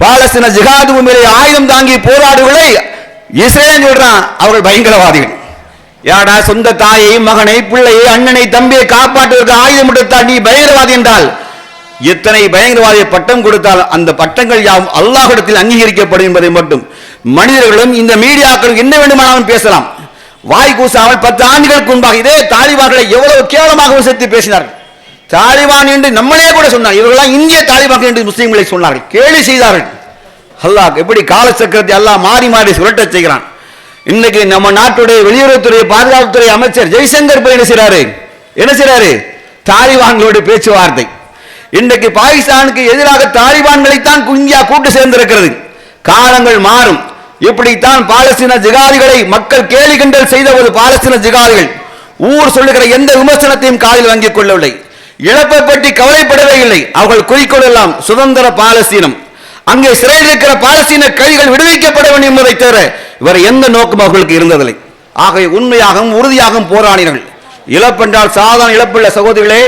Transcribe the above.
பாலஸ்தீன ஜிஹாது மேலே ஆயுதம் தாங்கி போராடுகளை இஸ்ரேல் சொல்றான் அவர்கள் பயங்கரவாதிகள். யாடா சொந்த தாயை மகனை பிள்ளையை அண்ணனை தம்பியை காப்பாற்றுவதற்கு ஆயுதம் எடுத்தால் நீ பயங்கரவாதி என்றால் எத்தனை பயங்கரவாதிய பட்டம் கொடுத்தால் அந்த பட்டங்கள் யாவும் அல்லாஹ்விடத்தில் அங்கீகரிக்கப்படும் என்பதை மட்டும் மனிதர்களும் இந்த மீடியாக்கள் என்ன வேண்டுமானாலும் பேசலாம். வாய் கூசாமல் 10 ஆண்டுகளுக்கு முன்பாக இதே தாலிபான்களை எவ்வளவு கேவலமாக விமர்சித்து பேசினார்கள். தாலிபான் என்று நம்மளே கூட சொன்னார். இவர்களாம் இந்திய தாலிபான் என்று முஸ்லீம்களை சொன்னார்கள், கேலி செய்தார்கள். அல்லாஹ் எப்படி காலச்சக்கரத்தை அல்லாஹ் மாறி மாறி சுரட்ட செய்கிறான். இன்னைக்கு நம்ம நாட்டுடைய வெளியுறவுத்துறை பாதுகாப்புத்துறை அமைச்சர் ஜெய்சங்கர் என்ன செய்யறாரு தாலிபான்களோட பேச்சுவார்த்தை. இன்றைக்கு பாகிஸ்தானுக்கு எதிராக தாலிபான்களைத்தான் இந்தியா கூட்டு சேர்ந்திருக்கிறது. காலங்கள் மாறும். இப்படித்தான் பாலஸ்தீன ஜிகாதிகளை மக்கள் கேலி கிண்டல் செய்த ஒரு பாலஸ்தீன ஜிகாதிகள் ஊர் சொல்லுகிற எந்த விமர்சனத்தையும் காதில் வாங்கிக் கொள்ளவில்லை. இழப்பை பற்றி கவலைப்படவே இல்லை. அவர்கள் குறிக்கோள் எல்லாம் சுதந்திர பாலஸ்தீனம், அங்கே சிறையில் இருக்கிற பாலஸ்தீன கைதிகள் விடுவிக்கப்பட வேண்டும் என்பதை தவிர வேறு எந்த நோக்கம் அவர்களுக்கு இருந்ததில்லை. ஆகவே உண்மையாகவும் உறுதியாகவும் போராடினார்கள். இழப்பென்றால் சாதாரண இழப்புள்ள சகோதரிகளே.